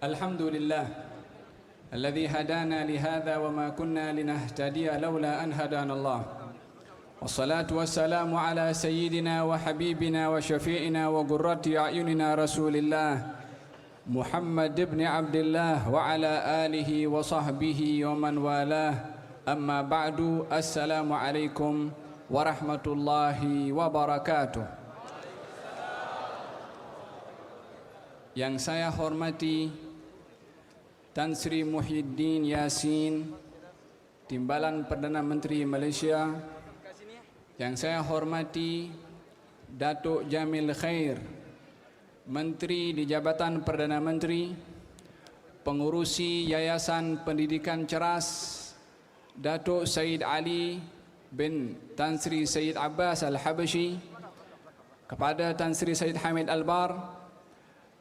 الحمد لله الذي هدانا لهذا وما كنا لنهتدي لولا أن هدانا الله والصلاة والسلام على سيدنا وحبيبنا وشفيعنا وقرة أعيننا رسول الله محمد بن عبد الله وعلى آله وصحبه ومن والاه أما بعد السلام عليكم ورحمة الله وبركاته. Yang saya hormati Tan Sri Muhyiddin Yassin, Timbalan Perdana Menteri Malaysia. Yang saya hormati Datuk Jamil Khair, Menteri di Jabatan Perdana Menteri, Pengurusi Yayasan Pendidikan Ceras, Datuk Syed Ali bin Tan Sri Syed Abbas Al-Habashi, kepada Tan Sri Syed Hamid Albar,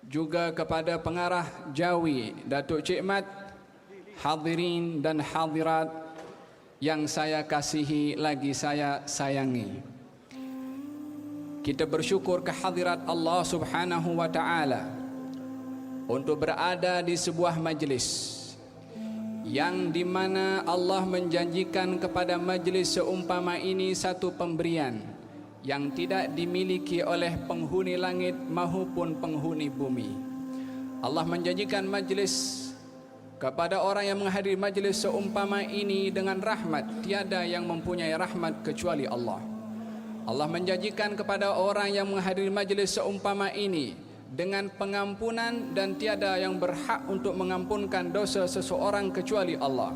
juga kepada pengarah Jawi Datuk Cik Mat, hadirin dan hadirat yang saya kasihi lagi saya sayangi. Kita bersyukur kehadirat Allah Subhanahu wa taala untuk berada di sebuah majlis yang di mana Allah menjanjikan kepada majlis seumpama ini satu pemberian yang tidak dimiliki oleh penghuni langit maupun penghuni bumi. Allah menjanjikan majlis kepada orang yang menghadiri majlis seumpama ini dengan rahmat. Tiada yang mempunyai rahmat kecuali Allah. Allah menjanjikan kepada orang yang menghadiri majlis seumpama ini dengan pengampunan, dan tiada yang berhak untuk mengampunkan dosa seseorang kecuali Allah.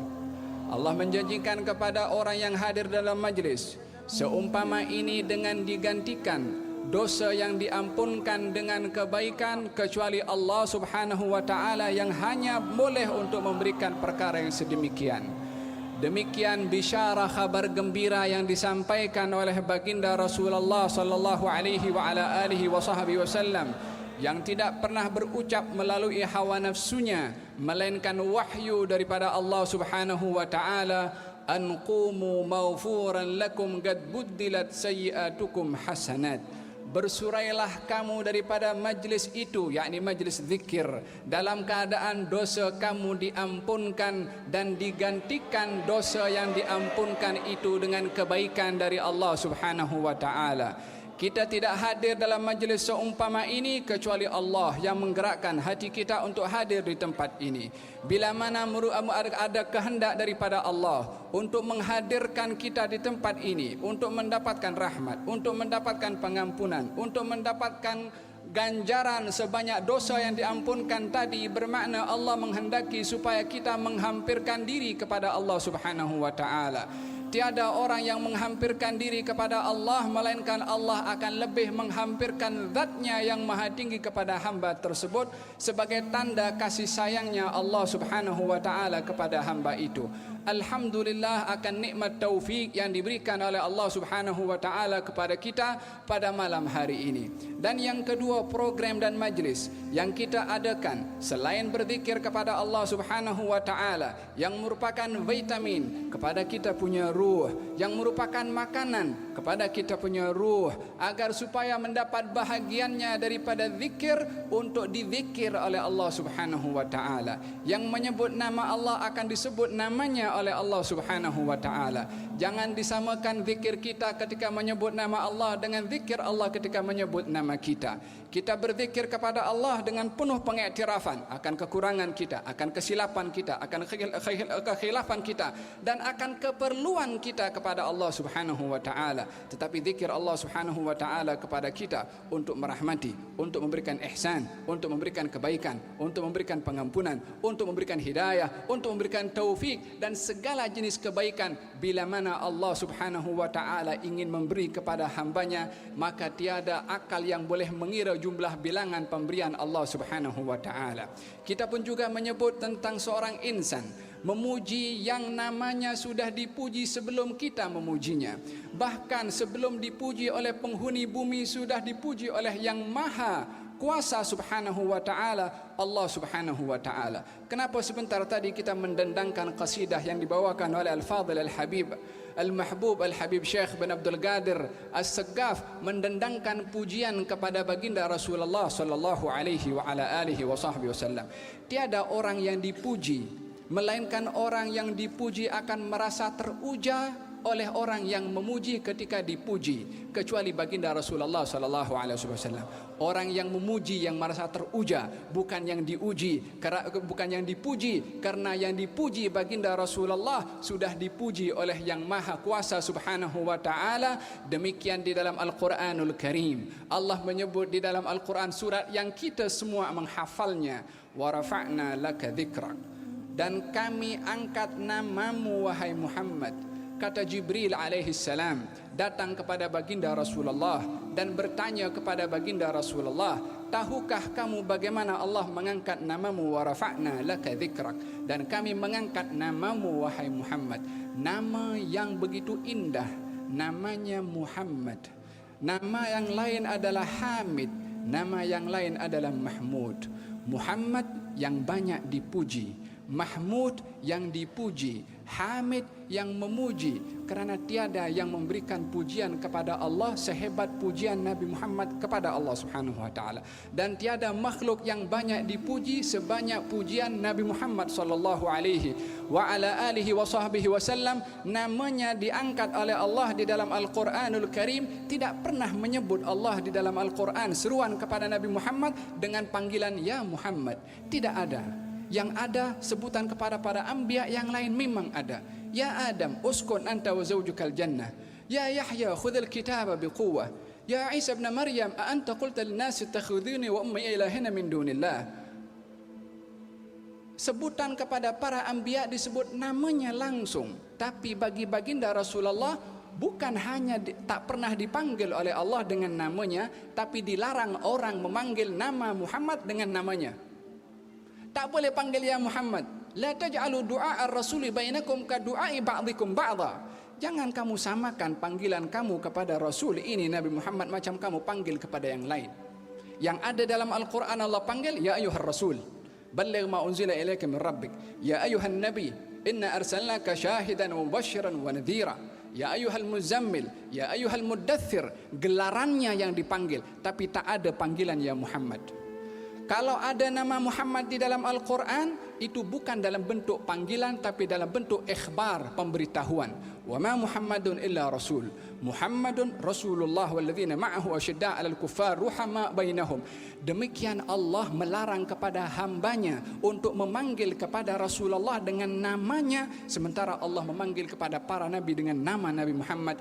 Allah menjanjikan kepada orang yang hadir dalam majlis seumpama ini dengan digantikan dosa yang diampunkan dengan kebaikan kecuali Allah Subhanahu wa taala yang hanya boleh untuk memberikan perkara yang sedemikian. Demikian bisyarah kabar gembira yang disampaikan oleh baginda Rasulullah sallallahu alaihi wa ala alihi wasallam, yang tidak pernah berucap melalui hawa nafsunya melainkan wahyu daripada Allah Subhanahu wa taala, an qumu maghfuran lakum qad buddilat sayyi'atukum hasanat. Bersurailah kamu daripada majlis itu, yakni majlis zikir, dalam keadaan dosa kamu diampunkan dan digantikan dosa yang diampunkan itu dengan kebaikan dari Allah Subhanahu wa taala. Kita tidak hadir dalam majlis seumpama ini kecuali Allah yang menggerakkan hati kita untuk hadir di tempat ini. Bila mana ada kehendak daripada Allah untuk menghadirkan kita di tempat ini, untuk mendapatkan rahmat, untuk mendapatkan pengampunan, untuk mendapatkan ganjaran sebanyak dosa yang diampunkan tadi, bermakna Allah menghendaki supaya kita menghampirkan diri kepada Allah Subhanahu wa taala. Tiada orang yang menghampirkan diri kepada Allah melainkan Allah akan lebih menghampirkan zatnya yang maha tinggi kepada hamba tersebut sebagai tanda kasih sayangnya Allah Subhanahu wa taala kepada hamba itu. Alhamdulillah akan nikmat taufik yang diberikan oleh Allah Subhanahu wa taala kepada kita pada malam hari ini. Dan yang kedua, program dan majlis yang kita adakan selain berzikir kepada Allah Subhanahu wa taala yang merupakan vitamin kepada kita punya ruh, yang merupakan makanan kepada kita punya ruh, agar supaya mendapat bahagiannya daripada zikir untuk dizikir oleh Allah Subhanahu wa taala. Yang menyebut nama Allah akan disebut namanya oleh Allah Subhanahu wa taala. Jangan disamakan zikir kita ketika menyebut nama Allah dengan zikir Allah ketika menyebut nama kita. Kita berzikir kepada Allah dengan penuh pengiktirafan akan kekurangan kita, akan kesilapan kita, akan kekhilafan kita, dan akan keperluan kita kepada Allah Subhanahu wa taala. Tetapi zikir Allah Subhanahu wa taala kepada kita untuk merahmati, untuk memberikan ihsan, untuk memberikan kebaikan, untuk memberikan pengampunan, untuk memberikan hidayah, untuk memberikan taufik dan segala jenis kebaikan. Bila mana Allah Subhanahu wa taala ingin memberi kepada hambanya, maka tiada akal yang boleh mengira jumlah bilangan pemberian Allah Subhanahu wa taala. Kita pun juga menyebut tentang seorang insan, memuji yang namanya sudah dipuji sebelum kita memujinya. Bahkan sebelum dipuji oleh penghuni bumi sudah dipuji oleh yang maha Kuasa subhanahu wa ta'ala, Allah subhanahu wa ta'ala. Kenapa sebentar tadi kita mendendangkan qasidah yang dibawakan oleh Al-Fadhil Al-Habib Al-Mahbub Al-Habib Syekh bin Abdul Qadir As-Saggaf, mendendangkan pujian kepada baginda Rasulullah sallallahu alaihi wa ala alihi wa sahbihi wasallam. Tiada orang yang dipuji, melainkan orang yang dipuji akan merasa teruja oleh orang yang memuji ketika dipuji, kecuali baginda Rasulullah sallallahu alaihi wasallam. Orang yang memuji yang merasa teruja, bukan yang diuji, bukan yang dipuji, karena yang dipuji baginda Rasulullah sudah dipuji oleh yang maha kuasa subhanahu wa ta'ala. Demikian di dalam Al-Quranul Karim, Allah menyebut di dalam Al-Quran surat yang kita semua menghafalnya, wa rafa'na laka dzikrak, dan kami angkat namamu wahai Muhammad. Kata Jibril alaihi salam datang kepada baginda Rasulullah dan bertanya kepada baginda Rasulullah, tahukah kamu bagaimana Allah mengangkat namamu, wa rafa'na laka dzikrak, dan kami mengangkat namamu wahai Muhammad. Nama yang begitu indah, namanya Muhammad. Nama yang lain adalah Hamid, nama yang lain adalah Mahmud. Muhammad yang banyak dipuji, Mahmud yang dipuji, Hamid yang memuji, kerana tiada yang memberikan pujian kepada Allah sehebat pujian Nabi Muhammad kepada Allah Subhanahu wa taala, dan tiada makhluk yang banyak dipuji sebanyak pujian Nabi Muhammad sallallahu alaihi wa ala alihi wa sahbihi wasallam. Namanya diangkat oleh Allah di dalam Al-Quranul Karim. Tidak pernah menyebut Allah di dalam Al-Quran seruan kepada Nabi Muhammad dengan panggilan ya Muhammad, tidak ada. Yang ada sebutan kepada para anbiya yang lain memang ada. Ya Adam uskun anta wa zawjukal jannah, ya Yahya khudhil kitaba biquwwah, ya Isa ibn Maryam a anta qulta lin-nasi ittakhidhuni wa ummi ilahina min dunillah. Sebutan kepada para anbiya disebut namanya langsung, tapi bagi baginda Rasulullah bukan hanya tak pernah dipanggil oleh Allah dengan namanya, tapi dilarang orang memanggil nama Muhammad dengan namanya. Tak boleh panggil ya Muhammad. La taj'alu du'a ar-rasuli bainakum ka du'ai ba'dikum ba'dha. Jangan kamu samakan panggilan kamu kepada Rasul ini Nabi Muhammad macam kamu panggil kepada yang lain. Yang ada dalam Al-Quran Allah panggil ya ayyuhar rasul balligh ma unzila ilaika min rabbik, ya ayyuhan nabi inna arsalnaka syahidan wa mubasysyiran wa nadhira, ya ayyuhal muzammil, ya ayyuhal muddaththir. Gelarannya yang dipanggil, tapi tak ada panggilan ya Muhammad. Kalau ada nama Muhammad di dalam Al-Quran, itu bukan dalam bentuk panggilan, tapi dalam bentuk ikhbar, pemberitahuan. Wa ma Muhammadun illa rasul, Muhammadun Rasulullah walladzina ma'ahu asyidda 'alal kuffar ruhama bainahum. Demikian Allah melarang kepada hambanya untuk memanggil kepada Rasulullah dengan namanya, sementara Allah memanggil kepada para nabi dengan nama Nabi Muhammad,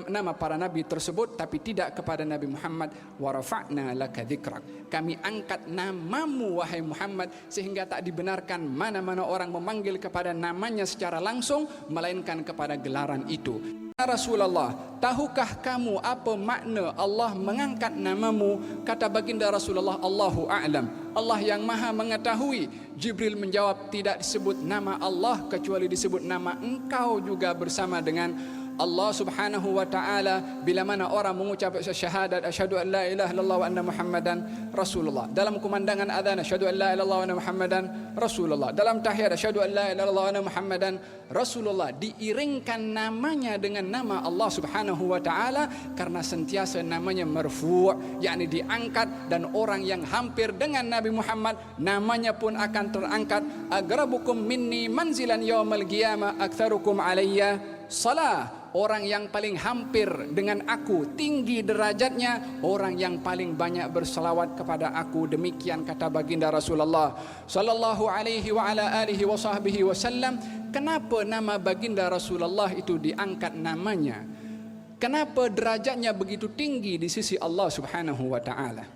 nama para nabi tersebut, tapi tidak kepada Nabi Muhammad. Wa rafa'na laka dzikrak, kami angkat namamu wahai Muhammad, sehingga tak dibenarkan mana-mana orang memanggil kepada namanya secara langsung, melainkan kepada gelaran itu. Rasulullah, tahukah kamu apa makna Allah mengangkat namamu? Kata baginda Rasulullah, Allahu a'lam, Allah yang maha mengetahui. Jibril menjawab, tidak disebut nama Allah kecuali disebut nama engkau juga bersama dengan Allah subhanahu wa ta'ala. Bila mana orang mengucap syahadat asyhadu an la ilaha illallah wa anna muhammadan rasulullah, dalam kumandangan adzan asyhadu an la ilaha illallah wa anna muhammadan rasulullah, dalam tahiyat asyhadu an la ilaha illallah wa anna muhammadan rasulullah, diiringkan namanya dengan nama Allah subhanahu wa ta'ala, karena sentiasa namanya marfu', yakni diangkat, dan orang yang hampir dengan Nabi Muhammad namanya pun akan terangkat. Agrabukum minni manzilan yaumal qiyamah aktsarukum alayya salah. Orang yang paling hampir dengan aku, tinggi derajatnya, orang yang paling banyak berselawat kepada aku. Demikian kata baginda Rasulullah sallallahu alaihi wa ala alihi wa sahbihi wasallam. Kenapa nama baginda Rasulullah itu diangkat namanya? Kenapa derajatnya begitu tinggi di sisi Allah subhanahu wa ta'ala?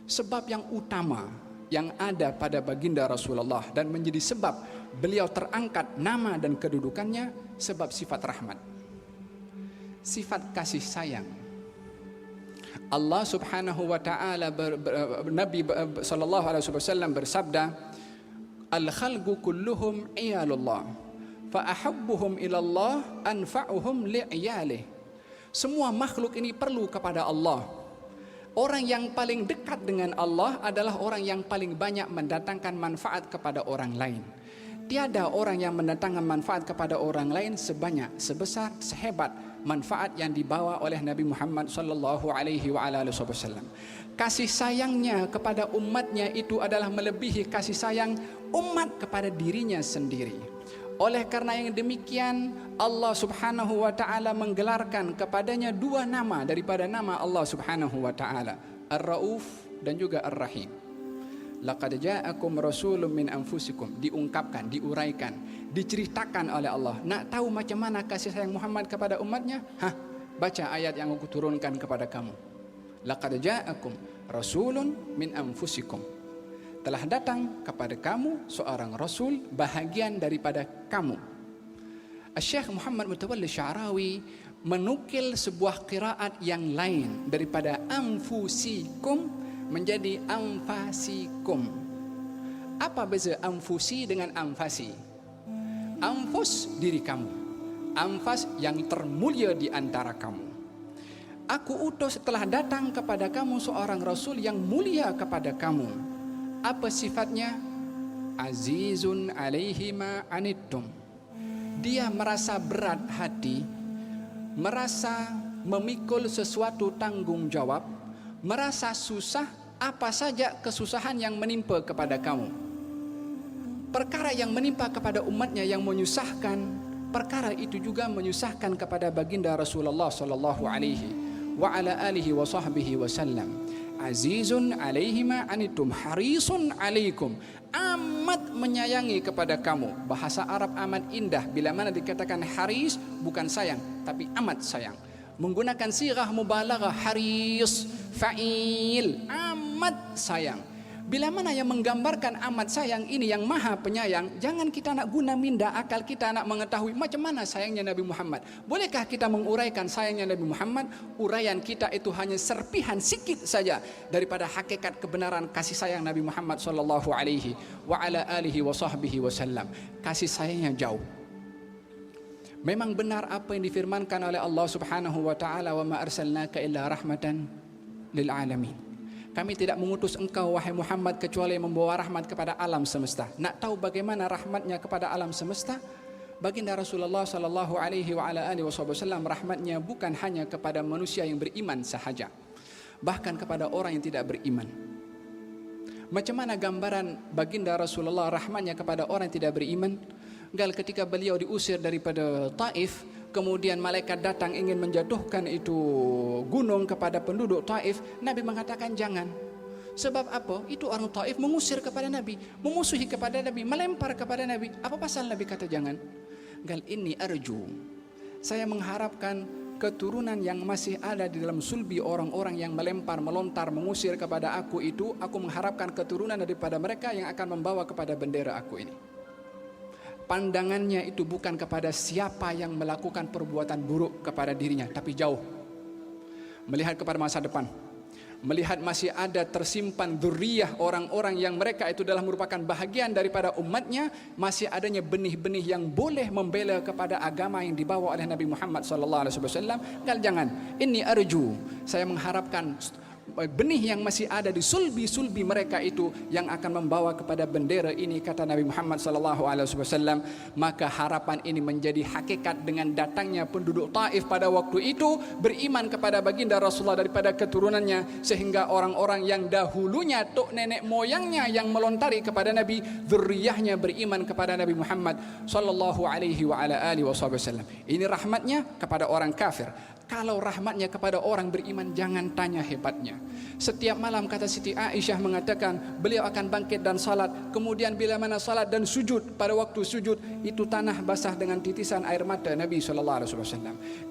Sebab yang utama yang ada pada baginda Rasulullah dan menjadi sebab beliau terangkat nama dan kedudukannya, sebab sifat rahmat, sifat kasih sayang. Allah subhanahu wa ta'ala, Nabi sallallahu alaihi wasallam bersabda, al-khalqu kulluhum iyalullah fa ahabbuhum ilallah anfa'uhum li'iyalih. Semua makhluk ini perlu kepada Allah. Orang yang paling dekat dengan Allah adalah orang yang paling banyak mendatangkan manfaat kepada orang lain. Tiada orang yang mendatangkan manfaat kepada orang lain sebanyak, sebesar, sehebat manfaat yang dibawa oleh Nabi Muhammad sallallahu alaihi wasallam. Kasih sayangnya kepada umatnya itu adalah melebihi kasih sayang umat kepada dirinya sendiri. Oleh karena yang demikian, Allah Subhanahu wa taala menggelarkan kepadanya dua nama daripada nama Allah Subhanahu wa taala, Ar-Rauf dan juga Ar-Rahim. Laqad ja'akum rasulun min anfusikum, diungkapkan, diuraikan, diceritakan oleh Allah. Nak tahu macam mana kasih sayang Muhammad kepada umatnya? Baca ayat yang aku turunkan kepada kamu. Laqad ja'akum rasulun min anfusikum. Telah datang kepada kamu seorang rasul bahagian daripada kamu. Syekh Muhammad Mutawalli Sya'rawi menukil sebuah qiraat yang lain daripada anfusikum menjadi anfasikum. Apa beza anfusi dengan anfasi? Anfus diri kamu, anfas yang termulia di antara kamu. Aku utus telah datang kepada kamu seorang rasul yang mulia kepada kamu. Apa sifatnya? Azizun alaihi ma anittum. Dia merasa berat hati, merasa memikul sesuatu tanggung jawab, merasa susah apa saja kesusahan yang menimpa kepada kamu. Perkara yang menimpa kepada umatnya yang menyusahkan, perkara itu juga menyusahkan kepada baginda Rasulullah sallallahu alaihi wa ala alihi wa sahbihi wasallam. Azizun alaihi ma anittum harisun alaikum, amat menyayangi kepada kamu. Bahasa Arab amat indah, bila mana dikatakan haris bukan sayang tapi amat sayang. Menggunakan sirah mubalaghah, haris, fa'il, amat sayang. Bila mana yang menggambarkan amat sayang ini yang maha penyayang, jangan kita nak guna minda akal kita nak mengetahui macam mana sayangnya Nabi Muhammad. Bolehkah kita menguraikan sayangnya Nabi Muhammad? Uraian kita itu hanya serpihan sikit saja daripada hakikat kebenaran kasih sayang Nabi Muhammad sallallahu alaihi wa ala alihi wa sahbihi wasallam. Kasih sayangnya jauh. Memang benar apa yang difirmankan oleh Allah Subhanahu wa taala, wa ma arsalnaka illa rahmatan lil alamin. Kami tidak mengutus engkau wahai Muhammad kecuali membawa rahmat kepada alam semesta. Nak tahu bagaimana rahmatnya kepada alam semesta? Baginda Rasulullah sallallahu alaihi wa ala alihi wasallam rahmatnya bukan hanya kepada manusia yang beriman sahaja, bahkan kepada orang yang tidak beriman. Macam mana gambaran baginda Rasulullah rahmatnya kepada orang yang tidak beriman? Ketika beliau diusir daripada Taif, kemudian malaikat datang ingin menjatuhkan itu gunung kepada penduduk Taif, Nabi mengatakan jangan. Sebab apa? Itu orang Taif mengusir kepada Nabi, memusuhi kepada Nabi, melempar kepada Nabi. Apa pasal Nabi kata jangan? Ini arju, saya mengharapkan keturunan yang masih ada di dalam sulbi orang-orang yang melempar, melontar, mengusir kepada aku itu, aku mengharapkan keturunan daripada mereka yang akan membawa kepada bendera aku ini. Pandangannya itu bukan kepada siapa yang melakukan perbuatan buruk kepada dirinya, tapi jauh melihat kepada masa depan, melihat masih ada tersimpan dzurriyyah orang-orang yang mereka itu adalah merupakan bahagian daripada umatnya, masih adanya benih-benih yang boleh membela kepada agama yang dibawa oleh Nabi Muhammad sallallahu alaihi wasallam. Jangan, ini arju, saya mengharapkan benih yang masih ada di sulbi-sulbi mereka itu yang akan membawa kepada bendera ini, kata Nabi Muhammad sallallahu alaihi wasallam. Maka harapan ini menjadi hakikat dengan datangnya penduduk Taif pada waktu itu beriman kepada baginda Rasulullah daripada keturunannya, sehingga orang-orang yang dahulunya tok nenek moyangnya yang melontari kepada Nabi, dzurriyyahnya beriman kepada Nabi Muhammad sallallahu alaihi wa ala alihi wasallam. Ini rahmatnya kepada orang kafir. Kalau rahmatnya kepada orang beriman, jangan tanya hebatnya. Setiap malam, kata Siti Aisyah mengatakan, beliau akan bangkit dan salat. Kemudian bila mana salat dan sujud, pada waktu sujud itu tanah basah dengan titisan air mata Nabi SAW.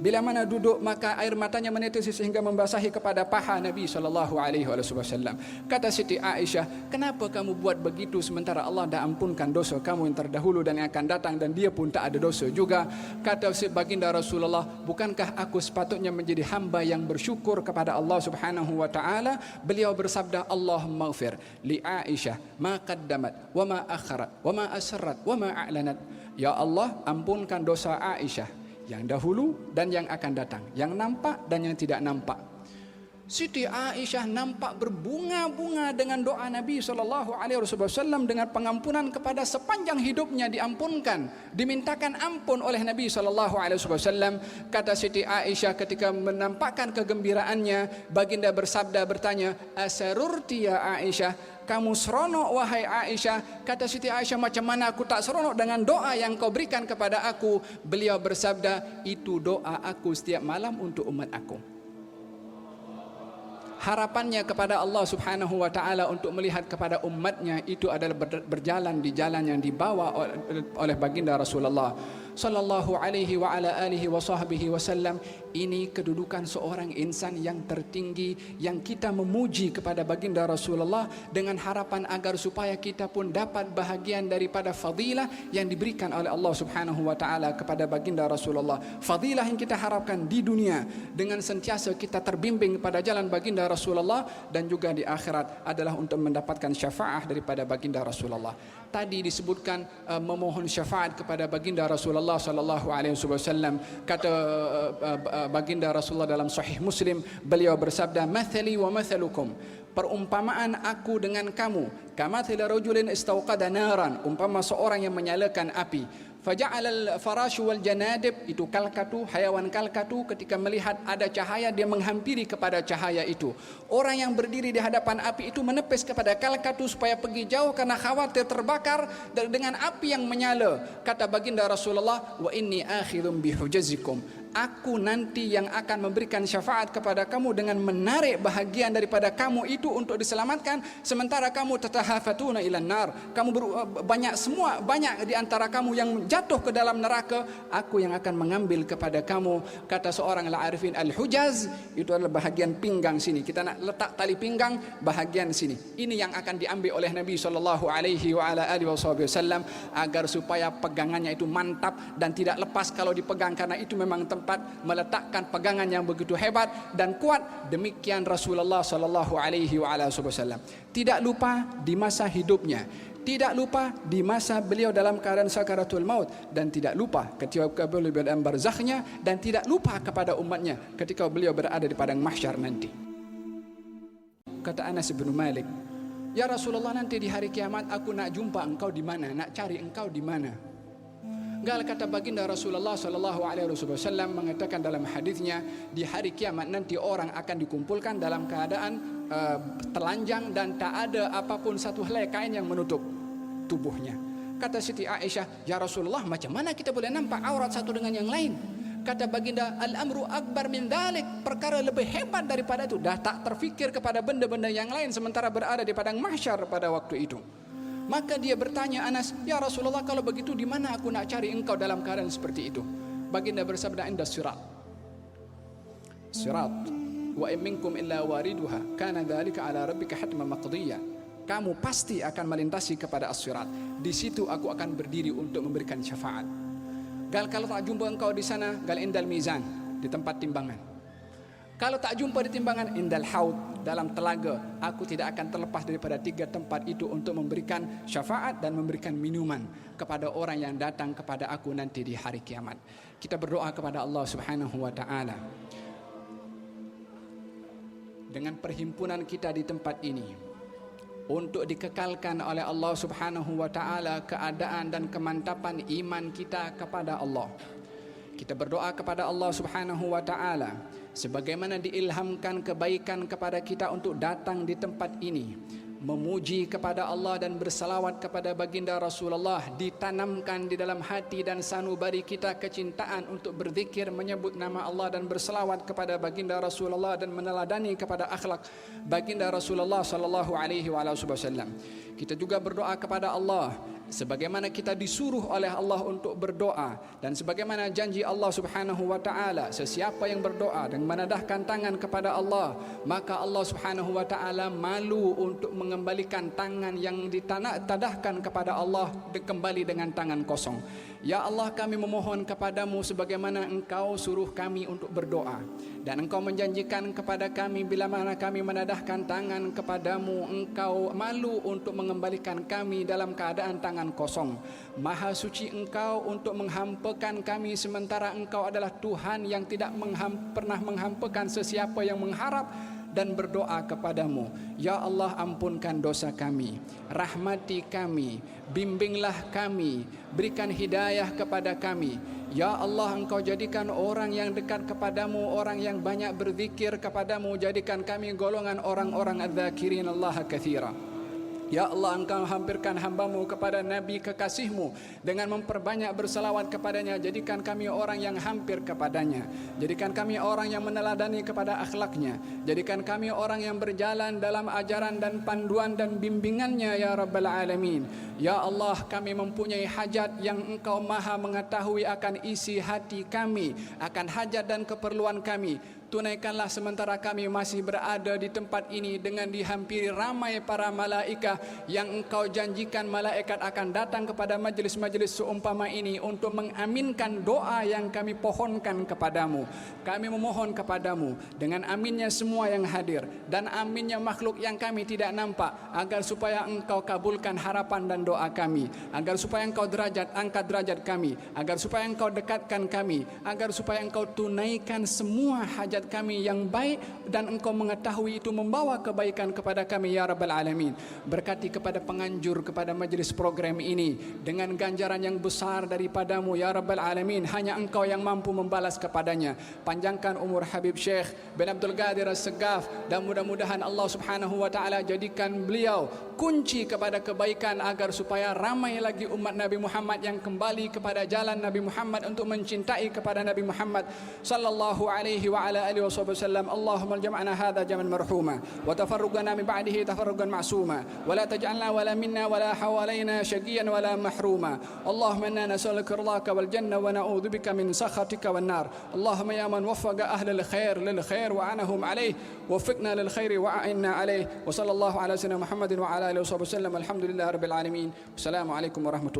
Bila mana duduk, maka air matanya menetes sehingga membasahi kepada paha Nabi SAW. Kata Siti Aisyah, kenapa kamu buat begitu sementara Allah dah ampunkan dosa kamu yang terdahulu dan yang akan datang, dan dia pun tak ada dosa juga. Kata baginda Rasulullah, bukankah aku sepatutnya menjadi hamba yang bersyukur kepada Allah Subhanahu wa taala? Beliau bersabda, Allahumma ighfir li Aisyah ma qaddamat wa ma akharat wa ma asarrat wa ma a'lanat. Ya Allah, ampunkan dosa Aisyah yang dahulu dan yang akan datang, yang nampak dan yang tidak nampak. Siti Aisyah nampak berbunga-bunga dengan doa Nabi SAW, dengan pengampunan kepada sepanjang hidupnya diampunkan, dimintakan ampun oleh Nabi SAW. Kata Siti Aisyah ketika menampakkan kegembiraannya, baginda bersabda bertanya, "Asarurti ya Aisyah?" Kamu seronok wahai Aisyah? Kata Siti Aisyah, macam mana aku tak seronok dengan doa yang kau berikan kepada aku? Beliau bersabda, itu doa aku setiap malam untuk umat aku. Harapannya kepada Allah Subhanahu wa taala untuk melihat kepada umatnya itu adalah berjalan di jalan yang dibawa oleh baginda Rasulullah sallallahu alaihi wa ala alihi wa sahbihi wasallam. Ini kedudukan seorang insan yang tertinggi yang kita memuji kepada baginda Rasulullah dengan harapan agar supaya kita pun dapat bahagian daripada fadilah yang diberikan oleh Allah Subhanahu wa taala kepada baginda Rasulullah. Fadilah yang kita harapkan di dunia dengan sentiasa kita terbimbing pada jalan baginda Rasulullah, dan juga di akhirat adalah untuk mendapatkan syafaat daripada baginda Rasulullah. Tadi disebutkan memohon syafaat kepada baginda Rasulullah sallallahu alaihi wasallam. Kata baginda Rasulullah dalam Sahih Muslim, beliau bersabda, "Mathali wa mathalukum." Perumpamaan aku dengan kamu, kamathali rajulin istawqada naran, umpama seorang yang menyalakan api. Faja'al al-farashu wal janadib, itu kalkatu, hayawan kalkatu ketika melihat ada cahaya dia menghampiri kepada cahaya itu. Orang yang berdiri di hadapan api itu menepis kepada kalkatu supaya pergi jauh karena khawatir terbakar dengan api yang menyala. Kata baginda Rasulullah, "Wa inni akhidhum bihujazikum." Aku nanti yang akan memberikan syafaat kepada kamu dengan menarik bahagian daripada kamu itu untuk diselamatkan, sementara kamu tatahafatuna ilan nar. Kamu banyak di antara kamu yang jatuh ke dalam neraka, aku yang akan mengambil kepada kamu. Kata seorang al-arifin, al-hujaz itu adalah bahagian pinggang sini. Kita nak letak tali pinggang bahagian sini. Ini yang akan diambil oleh Nabi sallallahu alaihi wa ala alihi wasallam agar supaya pegangannya itu mantap dan tidak lepas kalau dipegang, karena itu memang tempat meletakkan pegangan yang begitu hebat dan kuat. Demikian Rasulullah sallallahu alaihi wasallam. Tidak lupa di masa hidupnya, tidak lupa di masa beliau dalam keadaan sakaratul maut, dan tidak lupa ketika beliau dalam barzakhnya, dan tidak lupa kepada umatnya ketika beliau berada di padang mahsyar nanti. Kata Anas bin Malik, "Ya Rasulullah, nanti di hari kiamat aku nak jumpa engkau di mana, nak cari engkau di mana?" Kata baginda Rasulullah sallallahu alaihi wasallam mengatakan dalam hadisnya, di hari kiamat nanti orang akan dikumpulkan dalam keadaan telanjang dan tak ada apapun satu helai kain yang menutup tubuhnya. Kata Siti Aisyah, "Ya Rasulullah, macam mana kita boleh nampak aurat satu dengan yang lain?" Kata baginda, "Al-amru akbar min dalik." Perkara lebih hebat daripada itu. Dah tak terfikir kepada benda-benda yang lain sementara berada di padang mahsyar pada waktu itu. Maka dia bertanya, Anas, "Ya Rasulullah, kalau begitu di mana aku nak cari engkau dalam keadaan seperti itu?" Baginda bersabda, "Inda sirat. Sirat. Wa in minkum illa wariduha. Kana dzalika ala rabbika hatman maqdiyya." Kamu pasti akan melintasi kepada as-sirat. Di situ aku akan berdiri untuk memberikan syafaat. Kalau tak jumpa engkau di sana, indal mizan, di tempat timbangan. Kalau tak jumpa di timbangan, indal haud, dalam telaga. Aku tidak akan terlepas daripada tiga tempat itu untuk memberikan syafaat dan memberikan minuman kepada orang yang datang kepada aku nanti di hari kiamat. Kita berdoa kepada Allah Subhanahu wa taala, dengan perhimpunan kita di tempat ini, untuk dikekalkan oleh Allah Subhanahu wa taala keadaan dan kemantapan iman kita kepada Allah. Kita berdoa kepada Allah Subhanahu wa taala sebagaimana diilhamkan kebaikan kepada kita untuk datang di tempat ini, memuji kepada Allah dan bersalawat kepada baginda Rasulullah, ditanamkan di dalam hati dan sanubari kita kecintaan untuk berzikir, menyebut nama Allah dan bersalawat kepada baginda Rasulullah dan meneladani kepada akhlak baginda Rasulullah sallallahu alaihi wasallam. Kita juga berdoa kepada Allah sebagaimana kita disuruh oleh Allah untuk berdoa, dan sebagaimana janji Allah Subhanahu wa taala, sesiapa yang berdoa dan menadahkan tangan kepada Allah, maka Allah Subhanahu wa taala malu untuk mengembalikan tangan yang ditadahkan kepada Allah kembali dengan tangan kosong. Ya Allah, kami memohon kepadamu sebagaimana engkau suruh kami untuk berdoa, dan engkau menjanjikan kepada kami bila mana kami menadahkan tangan kepadamu, engkau malu untuk mengembalikan kami dalam keadaan tangan kosong. Maha suci engkau untuk menghampakan kami, sementara engkau adalah Tuhan yang tidak pernah menghampakan sesiapa yang mengharap dan berdoa kepadamu, Ya Allah, ampunkan dosa kami, rahmati kami, bimbinglah kami, berikan hidayah kepada kami. Ya Allah, Engkau jadikan orang yang dekat kepadamu, orang yang banyak berzikir kepadamu, jadikan kami golongan orang-orang adz-dzakirin Allah katsira. Ya Allah, Engkau hampirkan hamba-Mu kepada Nabi kekasih-Mu dengan memperbanyak bersalawat kepadanya. Jadikan kami orang yang hampir kepadanya. Jadikan kami orang yang meneladani kepada akhlaknya. Jadikan kami orang yang berjalan dalam ajaran dan panduan dan bimbingannya, Ya Rabbal Alamin. Ya Allah, kami mempunyai hajat yang Engkau maha mengetahui akan isi hati kami, akan hajat dan keperluan kami. Tunaikanlah sementara kami masih berada di tempat ini dengan dihampiri ramai para malaikat yang Engkau janjikan malaikat akan datang kepada majlis-majlis seumpama ini untuk mengaminkan doa yang kami pohonkan kepadamu. Kami memohon kepadamu dengan aminnya semua yang hadir dan aminnya makhluk yang kami tidak nampak, agar supaya Engkau kabulkan harapan dan doa kami, agar supaya Engkau angkat derajat kami, agar supaya Engkau dekatkan kami, agar supaya Engkau tunaikan semua hajat kami yang baik dan Engkau mengetahui itu membawa kebaikan kepada kami, Ya Rabbal Alamin. Berkati kepada penganjur kepada majlis program ini dengan ganjaran yang besar daripadamu, Ya Rabbal Alamin. Hanya Engkau yang mampu membalas kepadanya. Panjangkan umur Habib Syekh bin Abdul Qadir As-Saggaf, dan mudah-mudahan Allah Subhanahu wa taala jadikan beliau kunci kepada kebaikan, agar supaya ramai lagi umat Nabi Muhammad yang kembali kepada jalan Nabi Muhammad untuk mencintai kepada Nabi Muhammad sallallahu alaihi wa ala alihi wasallam. Allahumma jam'ana hadha jam'an marhuma wa tafarruqana min ba'dihi tafarruqan ma'suma wa la taj'alna wala minna wala hawalaina syaqiyan wala mahruma. Allahumma inna nas'aluka ridhaka wal janna wa na'udzubika min sakhatika wan nar. Allahumma ya man waffaqa ahlal khair lil khair wa anahum alayh, waffiqna lil khair wa a'inna alayh. Wa sallallahu ala sayyidina Muhammadin wa ala alihi wasallam. Alhamdulillahi rabbil alamin. Wassalamu alaikum warahmatullahi